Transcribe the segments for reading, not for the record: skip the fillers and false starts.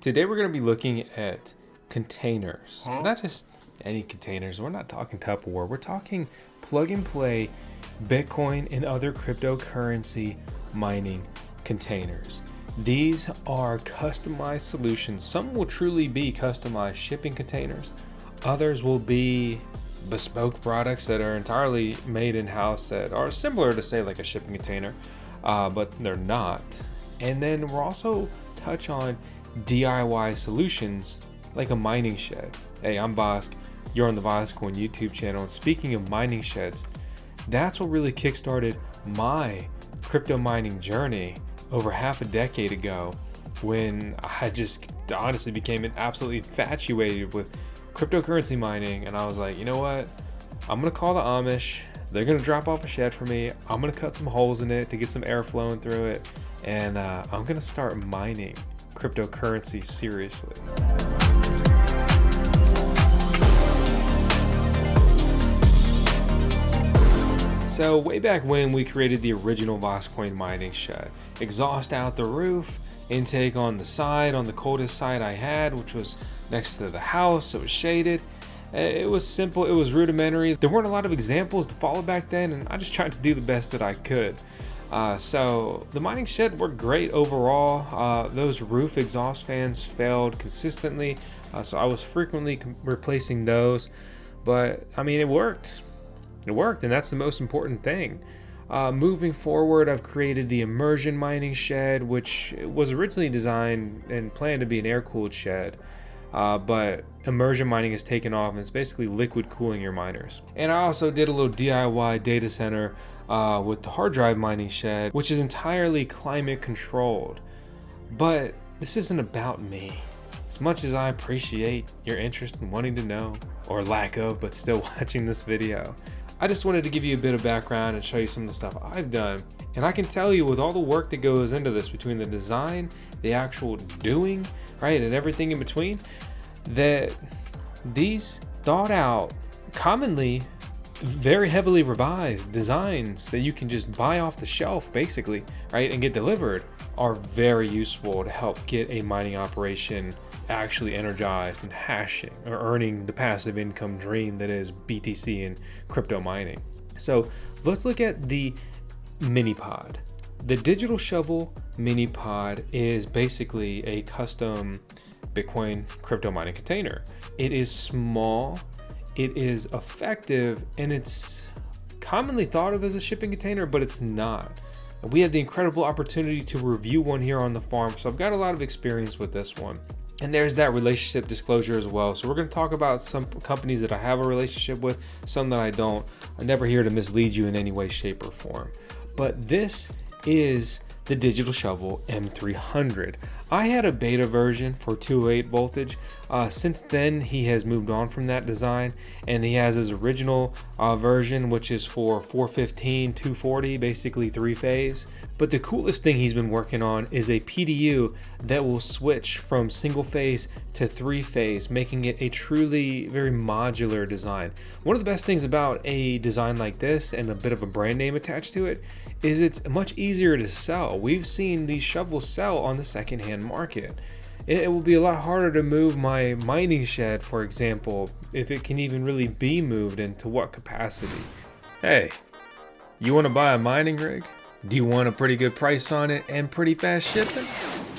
Today we're going to be looking at containers, not just any containers. We're not talking Tupperware. We're talking plug and play Bitcoin and other cryptocurrency mining containers. These are customized solutions. Some will truly be customized shipping containers. Others will be bespoke products that are entirely made in-house that are similar to, say, like a shipping container, but they're not. And then we'll also touch on DIY solutions like a mining shed. Hey, I'm Vosk. You're on the VoskCoin YouTube channel. And speaking of mining sheds, that's what really kickstarted my crypto mining journey over half a decade ago, when I just honestly became absolutely infatuated with cryptocurrency mining. And I was like, you know what? I'm gonna call the Amish. They're gonna drop off a shed for me. I'm gonna cut some holes in it to get some air flowing through it. And I'm gonna start mining cryptocurrency seriously. So way back when we created the original VoskCoin mining shed, exhaust out the roof, intake on the side, on the coldest side I had, which was next to the house, so it was shaded. It was simple, it was rudimentary. There weren't a lot of examples to follow back then, and I just tried to do the best that I could. So the mining shed worked great overall. Those roof exhaust fans failed consistently, so I was frequently replacing those. But I mean, it worked. It worked, and that's the most important thing. Moving forward, I've created the immersion mining shed, which was originally designed and planned to be an air-cooled shed. But immersion mining has taken off, and it's basically liquid cooling your miners. And I also did a little DIY data center with the hard drive mining shed, which is entirely climate controlled. But this isn't about me. As much as I appreciate your interest in wanting to know, or lack of, but still watching this video, I just wanted to give you a bit of background and show you some of the stuff I've done. And I can tell you, with all the work that goes into this, between the design, the actual doing, right, and everything in between, that these thought out, commonly very heavily revised designs that you can just buy off the shelf basically, right, and get delivered, are very useful to help get a mining operation actually energized and hashing or earning the passive income dream that is BTC and crypto mining. So let's look at the MiniPod. The digital shovel MiniPod is basically a custom Bitcoin crypto mining container. It is small, it is effective, and it's commonly thought of as a shipping container, but it's not. We had the incredible opportunity to review one here on the farm, so I've got a lot of experience with this one. And there's that relationship disclosure as well. So we're going to talk about some companies that I have a relationship with, some that I don't. I'm never here to mislead you in any way, shape, or form. But this is the Digital Shovel M300. I had a beta version for 208 voltage. Since then, he has moved on from that design, and he has his original version, which is for 415, 240, basically 3-phase. But the coolest thing he's been working on is a PDU that will switch from single phase to 3-phase, making it a truly very modular design. One of the best things about a design like this, and a bit of a brand name attached to it, is it's much easier to sell. We've seen these shovels sell on the secondhand market. It will be a lot harder to move my mining shed, for example, if it can even really be moved, and to what capacity. Hey, you want to buy a mining rig? Do you want a pretty good price on it and pretty fast shipping?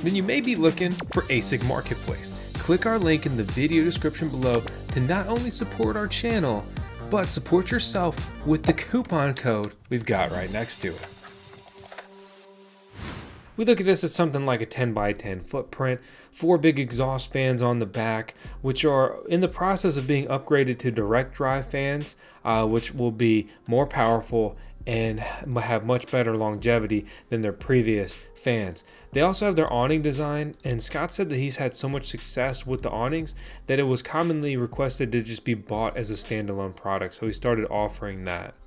Then you may be looking for ASIC Marketplace. Click our link in the video description below to not only support our channel, but support yourself with the coupon code we've got right next to it. We look at this as something like a 10 by 10 footprint, 4 big exhaust fans on the back, which are in the process of being upgraded to direct drive fans, which will be more powerful and have much better longevity than their previous fans. They also have their awning design, and Scott said that he's had so much success with the awnings that it was commonly requested to just be bought as a standalone product, so he started offering that.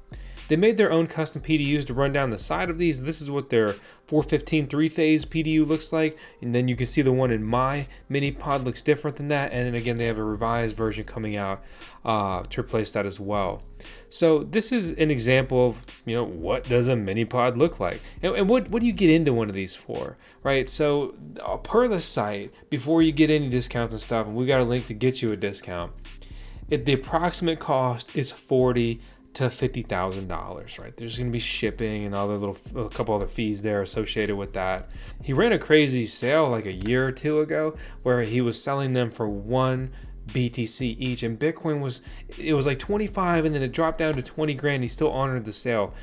They made their own custom PDUs to run down the side of these. This is what their 415 3-phase PDU looks like. And then you can see the one in my MiniPod looks different than that. And then again, they have a revised version coming out to replace that as well. So this is an example of, what does a MiniPod look like? And what do you get into one of these for, right? So per the site, before you get any discounts and stuff, and we got a link to get you a discount, the approximate cost is $40,000 to $50,000, right? There's going to be shipping and a couple other fees there associated with that. He ran a crazy sale like a year or two ago where he was selling them for 1 BTC each, and Bitcoin was like 25, and then it dropped down to 20 grand. He still honored the sale.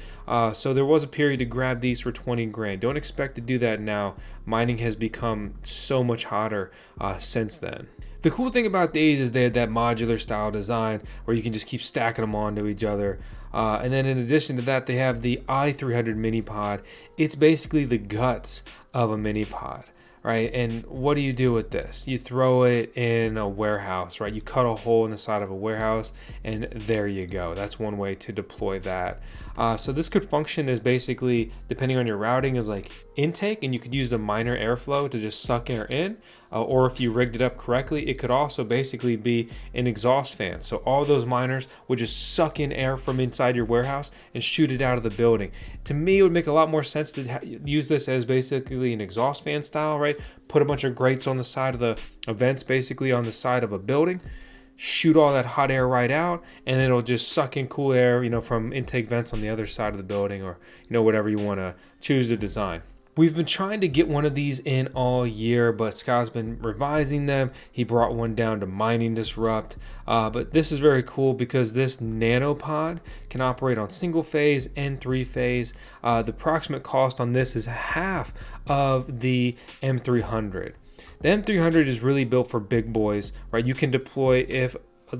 So there was a period to grab these for 20 grand. Don't expect to do that now. Mining has become so much hotter since then. The cool thing about these is they had that modular style design where you can just keep stacking them onto each other. And then in addition to that, they have the i300 MiniPod. It's basically the guts of a MiniPod, right? And what do you do with this? You throw it in a warehouse, right? You cut a hole in the side of a warehouse, and there you go. That's one way to deploy that. So this could function as basically, depending on your routing, as like intake, and you could use the miner airflow to just suck air in. Or if you rigged it up correctly, it could also basically be an exhaust fan. So all those miners would just suck in air from inside your warehouse and shoot it out of the building. To me, it would make a lot more sense to use this as basically an exhaust fan style, right? Put a bunch of grates on the side of the vents, basically on the side of a building, shoot all that hot air right out, and it'll just suck in cool air, from intake vents on the other side of the building, or, whatever you want to choose to design. We've been trying to get one of these in all year, but Scott's been revising them. He brought one down to Mining Disrupt. But this is very cool because this NanoPod can operate on single phase and 3-phase. The approximate cost on this is half of the M300. The M300 is really built for big boys, right? You can deploy, if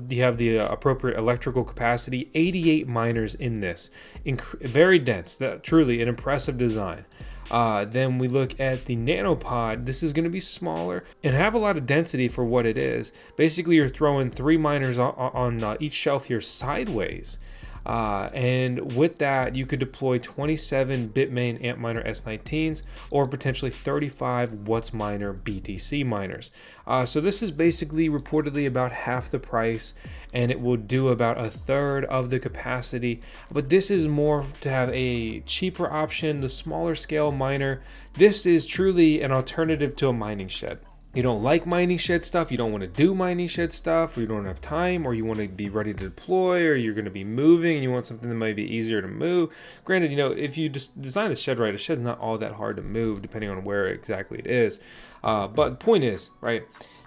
you have the appropriate electrical capacity, 88 miners in this. Very dense, truly an impressive design. Then we look at the NanoPod. This is going to be smaller and have a lot of density for what it is. Basically, you're throwing 3 miners on each shelf here sideways. And with that, you could deploy 27 Bitmain Antminer S19s or potentially 35 WhatsMiner BTC miners. So this is basically reportedly about half the price, and it will do about 1/3 of the capacity. But this is more to have a cheaper option, the smaller scale miner. This is truly an alternative to a mining shed. You don't like mining shed stuff, you don't want to do mining shed stuff, or you don't have time, or you want to be ready to deploy, or you're going to be moving and you want something that might be easier to move. Granted, if you just design the shed right, a shed's not all that hard to move depending on where exactly it is. But the point is, right,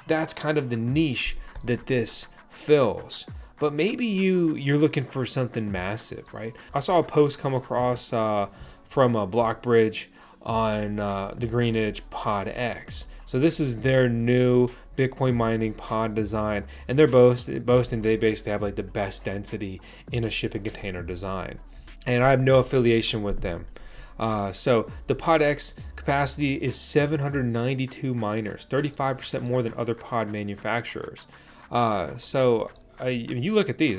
that's kind of the niche that this fills. But maybe you're looking for something massive, right? I saw a post come across from a Blockbridge on the Greenidge PodX. So this is their new Bitcoin mining pod design, and they're boasting they basically have like the best density in a shipping container design. And I have no affiliation with them. So the PodX capacity is 792 miners, 35% more than other pod manufacturers. So you look at these,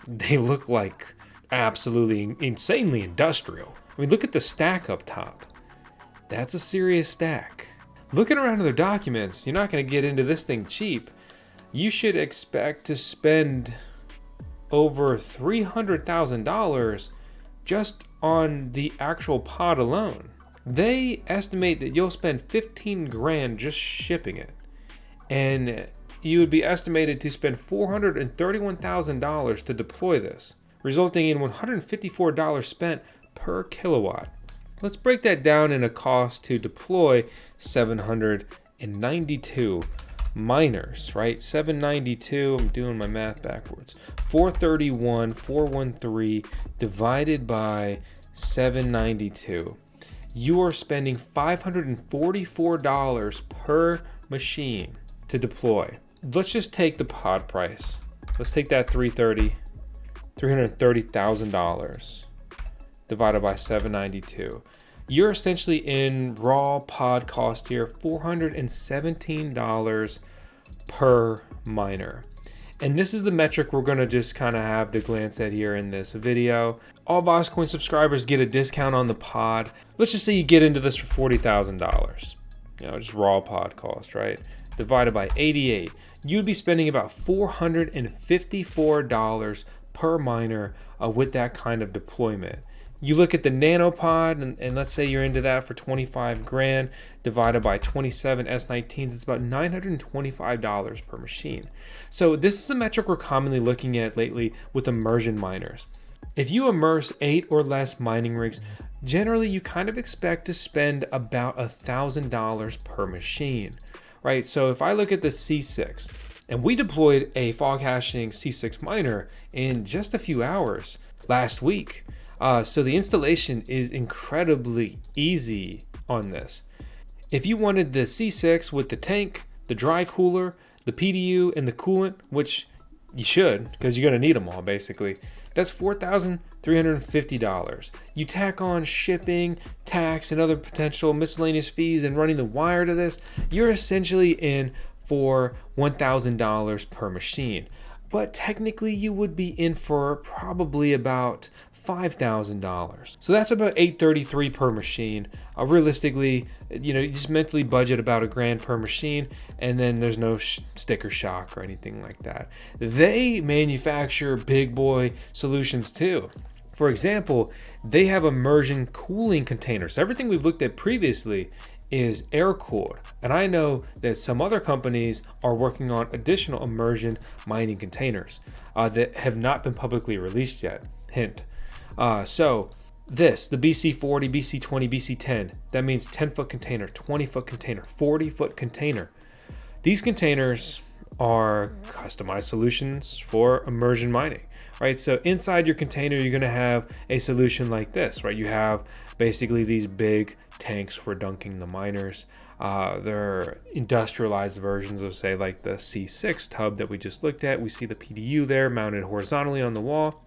they look like absolutely insanely industrial. I mean, look at the stack up top. That's a serious stack. Looking around in their documents, you're not going to get into this thing cheap. You should expect to spend over $300,000 just on the actual pod alone. They estimate that you'll spend 15 grand just shipping it. And you would be estimated to spend $431,000 to deploy this, resulting in $154 spent per kilowatt. Let's break that down in a cost to deploy 792 miners, right? 792, I'm doing my math backwards. 413 divided by 792. You are spending $544 per machine to deploy. Let's just take the pod price. Let's take that $330,000 divided by 792. You're essentially in raw pod cost here, $417 per miner. And this is the metric we're gonna just kind of have to glance at here in this video. All VoskCoin subscribers get a discount on the pod. Let's just say you get into this for $40,000. Just raw pod cost, right? Divided by 88. You'd be spending about $454 per miner with that kind of deployment. You look at the NanoPod, and let's say you're into that for 25 grand, divided by 27 S19s, it's about $925 per machine. So this is a metric we're commonly looking at lately with immersion miners. If you immerse 8 or less mining rigs, generally you kind of expect to spend about $1,000 per machine, right? So if I look at the C6, and we deployed a FogHashing C6 miner in just a few hours last week. So the installation is incredibly easy on this. If you wanted the C6 with the tank, the dry cooler, the PDU, and the coolant, which you should, because you're gonna need them all basically, that's $4,350. You tack on shipping, tax, and other potential miscellaneous fees and running the wire to this, you're essentially in for $1,000 per machine. But technically you would be in for probably about $5,000. So that's about $833 per machine. Realistically, you just mentally budget about $1,000 per machine, and then there's no sticker shock or anything like that. They manufacture big boy solutions too. For example, they have immersion cooling containers. So everything we've looked at previously is air cooled, and I know that some other companies are working on additional immersion mining containers that have not been publicly released yet. Hint. So this, the BC40, BC20, BC10, that means 10-foot container, 20-foot container, 40-foot container. These containers are customized solutions for immersion mining, right? So inside your container, you're gonna have a solution like this, right? You have basically these big tanks for dunking the miners. They're industrialized versions of, say, like the C6 tub that we just looked at. We see the PDU there mounted horizontally on the wall.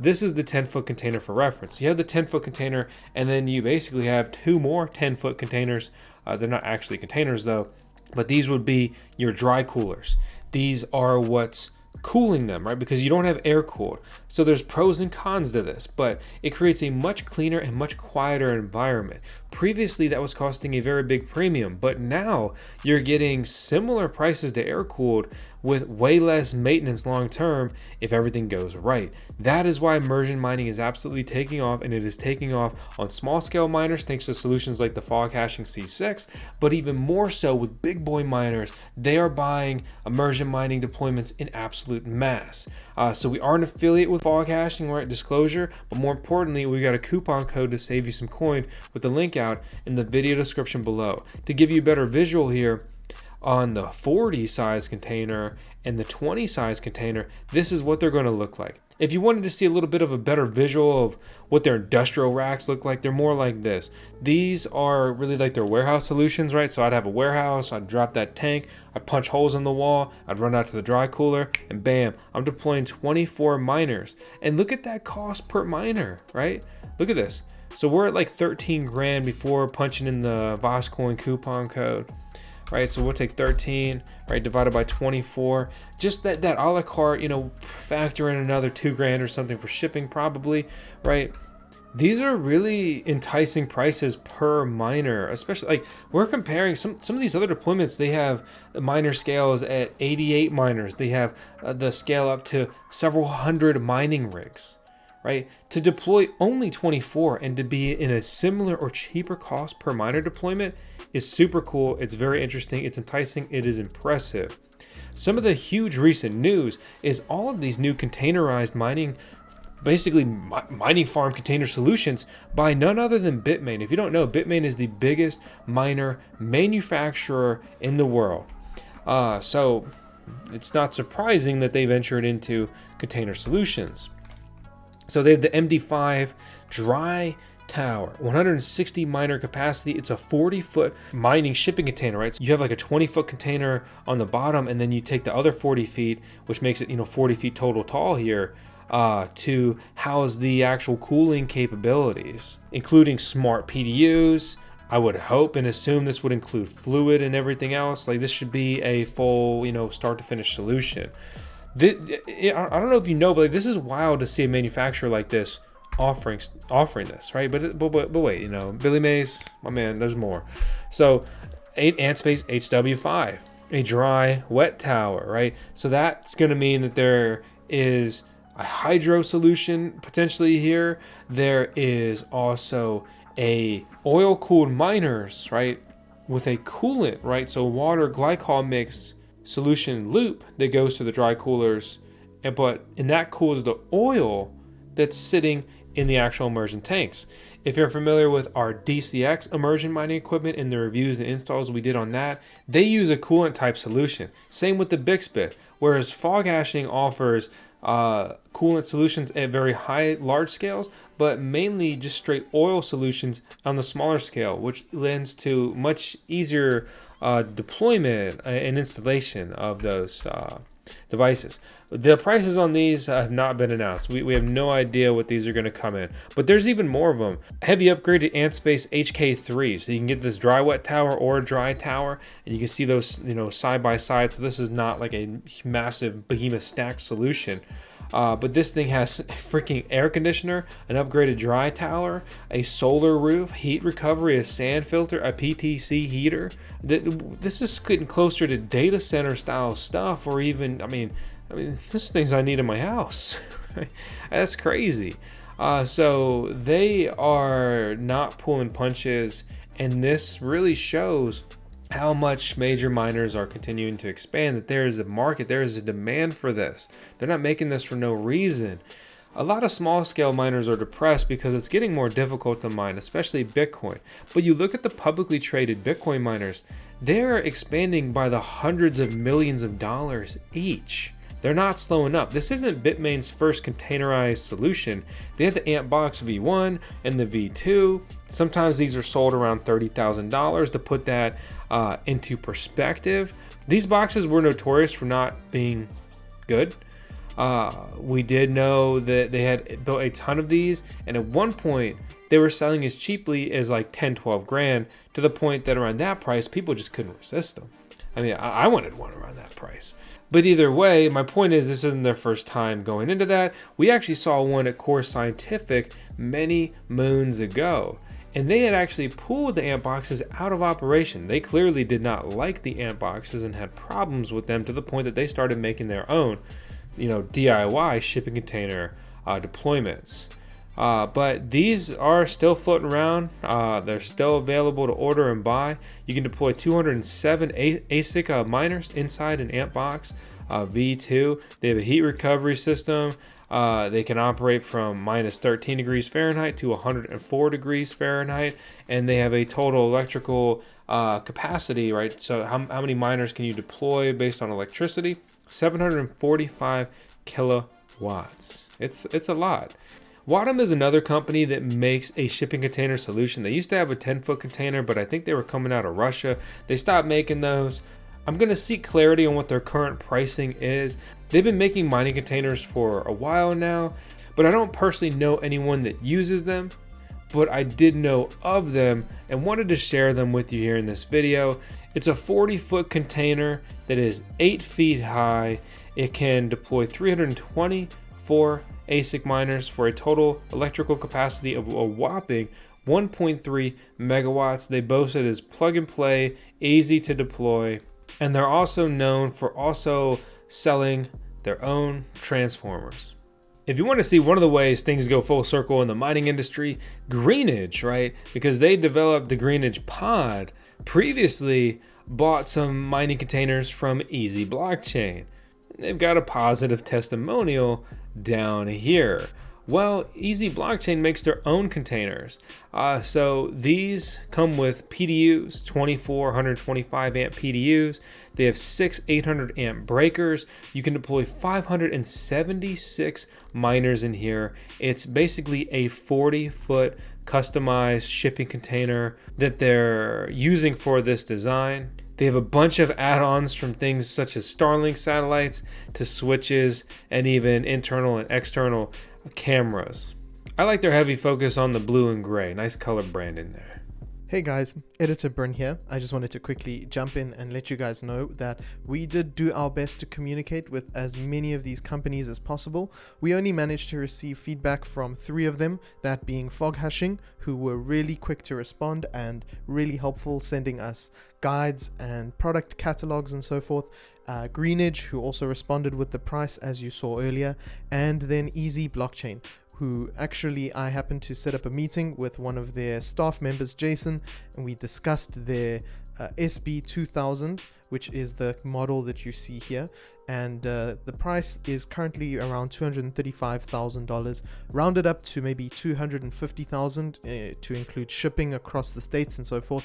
This is the 10-foot container for reference. You have the 10-foot container, and then you basically have 2 more 10-foot containers. They're not actually containers though, but these would be your dry coolers. These are what's cooling them, right? Because you don't have air cooled. So there's pros and cons to this, but it creates a much cleaner and much quieter environment. Previously, that was costing a very big premium, but now you're getting similar prices to air cooled with way less maintenance long term if everything goes right. That is why immersion mining is absolutely taking off, and it is taking off on small scale miners thanks to solutions like the FogHashing C6, but even more so with big boy miners. They are buying immersion mining deployments in absolute mass. So we are an affiliate with FogHashing, right? Disclosure, but more importantly, we got a coupon code to save you some coin with the link out in the video description below. To give you a better visual here, on the 40 size container and the 20 size container, this is what they're going to look like. If you wanted to see a little bit of a better visual of what their industrial racks look like, they're more like this. These are really like their warehouse solutions, right? So I'd have a warehouse, I'd drop that tank, I'd punch holes in the wall, I'd run out to the dry cooler, and bam, I'm deploying 24 miners. And look at that cost per miner, right? Look at this. So we're at like 13 grand before punching in the VoskCoin coupon code. Right, so we'll take 13, right, divided by 24. Just that a la carte, factor in another 2 grand or something for shipping probably, right? These are really enticing prices per miner, especially like we're comparing some of these other deployments. They have miner scales at 88 miners. They have the scale up to several hundred mining rigs, right? To deploy only 24 and to be in a similar or cheaper cost per miner deployment is super cool. It's very interesting. It's enticing. It is impressive. Some of the huge recent news is all of these new containerized mining, basically mining farm container solutions by none other than Bitmain. If you don't know, Bitmain is the biggest miner manufacturer in the world. So it's not surprising that they ventured into container solutions. So they have the MD5 dry tower, 160 miner capacity. It's a 40-foot mining shipping container, right? So you have like a 20-foot container on the bottom, and then you take the other 40 feet, which makes it 40 feet total tall here, to house the actual cooling capabilities, including smart PDUs. I would hope and assume this would include fluid and everything else. Like this should be a full, start to finish solution. I don't know if you know, but like, this is wild to see a manufacturer like this offering this, right? But wait, you know, Billy Mays, my man, there's more. So, Antspace HW5, a dry wet tower, right? So that's going to mean that there is a hydro solution potentially here. There is also a oil cooled miners, right, with a coolant, right? So water glycol mix solution loop that goes to the dry coolers, and that cools the oil that's sitting in the actual immersion tanks. If you're familiar with our DCX immersion mining equipment and the reviews and installs we did on that, they use a coolant type solution. Same with the Bixbit, whereas FogHashing offers coolant solutions at very large scales, but mainly just straight oil solutions on the smaller scale, which lends to much easier deployment and installation of those devices. The prices on these have not been announced. We have no idea what these are going to come in, but there's even more of them. Heavy upgraded Antspace HK3, so you can get this dry wet tower or dry tower, and you can see those, you know, side by side. So this is not like a massive behemoth stacked solution. But this thing has a freaking air conditioner, an upgraded dry tower, a solar roof, heat recovery, a sand filter, a PTC heater. This is getting closer to data center style stuff, or even, I mean, this thing's I need in my house. That's crazy. So they are not pulling punches, and this really shows how much major miners are continuing to expand, that there is a market, there is a demand for this. They're not making this for no reason. A lot of small scale miners are depressed because it's getting more difficult to mine, especially Bitcoin. But you look at the publicly traded Bitcoin miners, they're expanding by the hundreds of millions of dollars each. They're not slowing up. This isn't Bitmain's first containerized solution. They have the Antbox V1 and the V2. Sometimes these are sold around $30,000. To put that into perspective, these boxes were notorious for not being good. We did know that they had built a ton of these, and at one point they were selling as cheaply as like 10, 12 grand, to the point that around that price, people just couldn't resist them. I mean, I wanted one around that price. But either way, my point is, this isn't their first time going into that. We actually saw one at Core Scientific many moons ago, and they had actually pulled the ant boxes out of operation. They clearly did not like the ant boxes and had problems with them, to the point that they started making their own, you know, DIY shipping container deployments. But these are still floating around. They're still available to order and buy. You can deploy 207 ASIC miners inside an Antbox V2. They have a heat recovery system. They can operate from minus 13 degrees Fahrenheit to 104 degrees Fahrenheit. And they have a total electrical capacity, right? So how many miners can you deploy based on electricity? 745 kilowatts. It's a lot. Wattum is another company that makes a shipping container solution. They used to have a 10-foot container, but I think they were coming out of Russia. They stopped making those. I'm going to seek clarity on what their current pricing is. They've been making mining containers for a while now, but I don't personally know anyone that uses them. But I did know of them and wanted to share them with you here in this video. It's a 40-foot container that is 8 feet high. It can deploy 324 ASIC miners for a total electrical capacity of a whopping 1.3 megawatts. They boast it as plug and play, easy to deploy, and they're also known for also selling their own transformers. If you want to see one of the ways things go full circle in the mining industry, Greenidge, right? Because they developed the Greenidge Pod, previously bought some mining containers from ezblockchain. They've got a positive testimonial down here. Well, ezblockchain makes their own containers. So these come with PDUs, 24, 125 amp PDUs. They have 6 800 amp breakers. You can deploy 576 miners in here. It's basically a 40-foot customized shipping container that they're using for this design. They have a bunch of add-ons, from things such as Starlink satellites to switches and even internal and external cameras. I like their heavy focus on the blue and gray. Nice color branding there. Hey guys, Editor Bryn here. I just wanted to quickly jump in and let you guys know that we did do our best to communicate with as many of these companies as possible. We only managed to receive feedback from 3 of them, that being FogHashing, who were really quick to respond and really helpful, sending us guides and product catalogs and so forth. Greenidge, who also responded with the price as you saw earlier, and then ezblockchain, who actually I happened to set up a meeting with one of their staff members, Jason, and we discussed their SB2000, which is the model that you see here, and the price is currently around $235,000, rounded up to maybe $250,000 to include shipping across the states and so forth.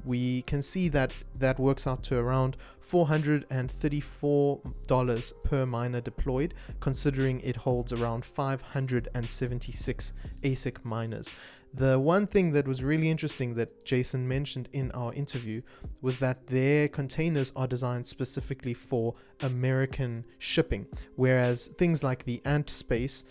We can see that that works out to around $434 per miner deployed, considering it holds around 576 ASIC miners. The one thing that was really interesting that Jason mentioned in our interview was that their containers are designed specifically for American shipping, whereas things like the Antspace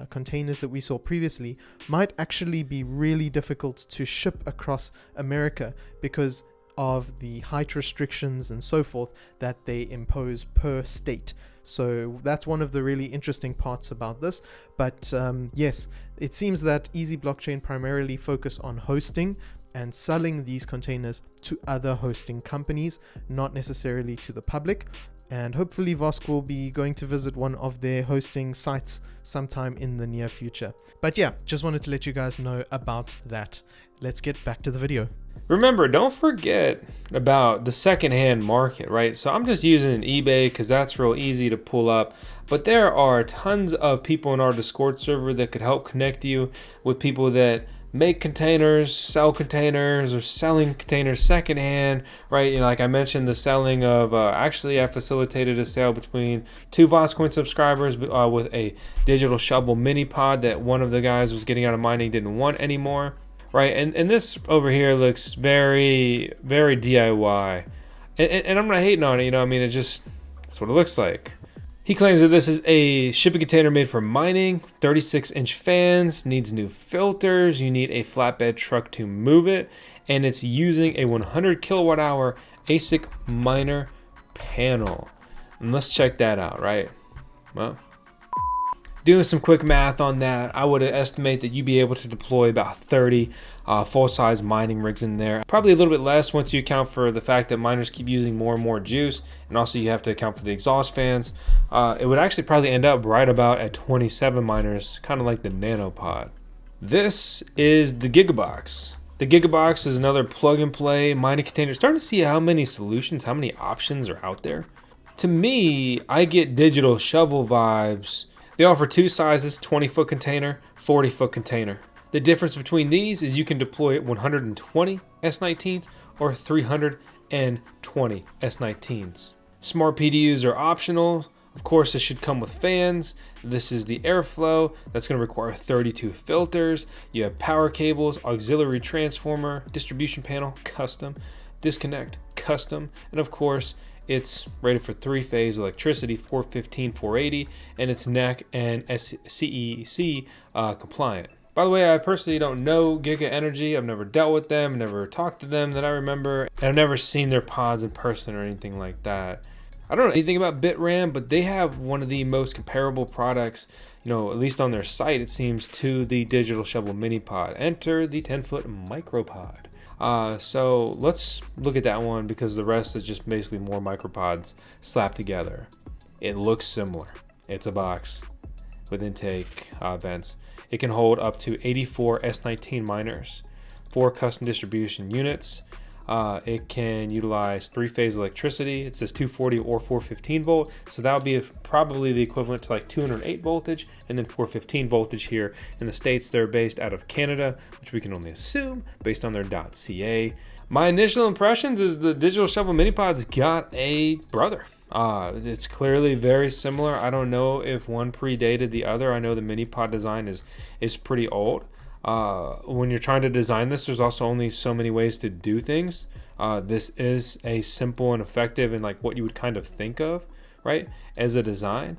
containers that we saw previously might actually be really difficult to ship across America because of the height restrictions and so forth that they impose per state. So that's one of the really interesting parts about this. But yes, it seems that ezblockchain primarily focus on hosting and selling these containers to other hosting companies, not necessarily to the public. And hopefully Vosk will be going to visit one of their hosting sites sometime in the near future. But yeah, just wanted to let you guys know about that. Let's get back to the video. Remember, don't forget about the secondhand market, right? So I'm just using eBay because that's real easy to pull up. But there are tons of people in our Discord server that could help connect you with people that make containers, sell containers, or selling containers secondhand, right? You know, like I mentioned, the selling of, actually I facilitated a sale between 2 VoskCoin subscribers with a digital shovel MiniPod that one of the guys was getting out of mining didn't want anymore. Right, and this over here looks very, very DIY, and I'm not hating on it, you know, I mean, that's what it looks like. He claims that this is a shipping container made for mining, 36-inch fans, needs new filters, you need a flatbed truck to move it, and it's using a 100 kilowatt hour ASIC miner panel. And let's check that out, right? Well, doing some quick math on that, I would estimate that you'd be able to deploy about 30 full-size mining rigs in there. Probably a little bit less once you account for the fact that miners keep using more and more juice, and also you have to account for the exhaust fans. It would actually probably end up right about at 27 miners, kind of like the NanoPod. This is the GigaBox. The GigaBox is another plug-and-play mining container. Starting to see how many solutions, how many options are out there. To me, I get digital shovel vibes. They offer 2 sizes, 20-foot container, 40-foot container. The difference between these is you can deploy 120 S19s or 320 S19s. Smart PDUs are optional. Of course, this should come with fans. This is the airflow. That's going to require 32 filters. You have power cables, auxiliary transformer, distribution panel, custom, disconnect, custom, and of course, it's rated for 3-phase electricity, 415, 480, and it's NAC and CEC compliant. By the way, I personally don't know Giga Energy. I've never dealt with them, never talked to them that I remember, and I've never seen their pods in person or anything like that. I don't know anything about BitRam, but they have one of the most comparable products, you know, at least on their site, it seems, to the digital shovel MiniPod. Enter the 10-foot MicroPod. So let's look at that one because the rest is just basically more micropods slapped together. It looks similar. It's a box with intake vents. It can hold up to 84 S19 miners, 4 custom distribution units. It can utilize 3-phase electricity. It says 240 or 415 volt. So that would be probably the equivalent to like 208 voltage and then 415 voltage here in the States. They're based out of Canada, which we can only assume based on their .ca. My initial impressions is the digital shovel MiniPod's got a brother. It's clearly very similar. I don't know if one predated the other. I know the MiniPod design is pretty old. When you're trying to design this, there's also only so many ways to do things. This is a simple and effective and like what you would kind of think of, right, as a design.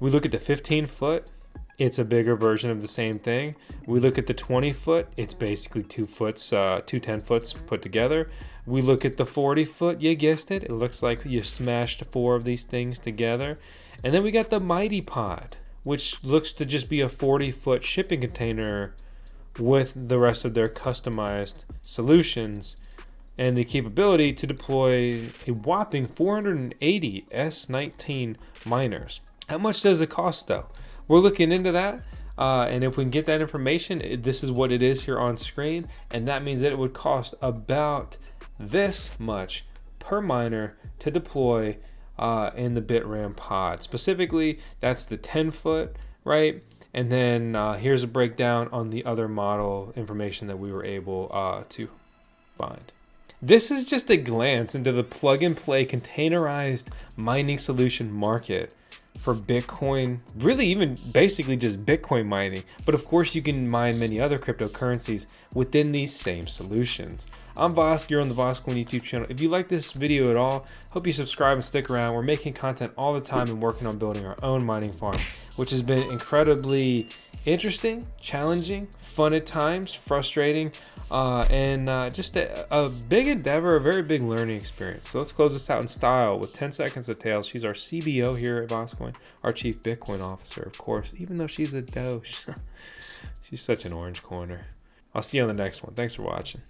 We look at the 15-foot It's a bigger version of the same thing. We look at the 20 foot, it's basically 2 foots, 10 foots put together. We look at the 40 foot, you guessed it. It looks like you smashed 4 of these things together. And then we got the MiniPod, which looks to just be a 40 foot shipping container with the rest of their customized solutions and the capability to deploy a whopping 480 S19 miners. How much does it cost though? We're looking into that, and if we can get that information, this is what it is here on screen, and that means that it would cost about this much per miner to deploy in the Bitram pod. Specifically, that's the 10 foot, right? And then here's a breakdown on the other model information that we were able to find. This is just a glance into the plug and play containerized mining solution market for Bitcoin, really even basically just Bitcoin mining. But of course you can mine many other cryptocurrencies within these same solutions. I'm Vosk, you're on the VoskCoin YouTube channel. If you like this video at all, hope you subscribe and stick around. We're making content all the time and working on building our own mining farm, which has been incredibly interesting, challenging, fun at times, frustrating, and just a big endeavor, a very big learning experience. So let's close this out in style with 10 seconds of Tails. She's our CBO here at VoskCoin, our Chief Bitcoin Officer, of course, even though she's a Doge. She's such an orange corner. I'll see you on the next one. Thanks for watching.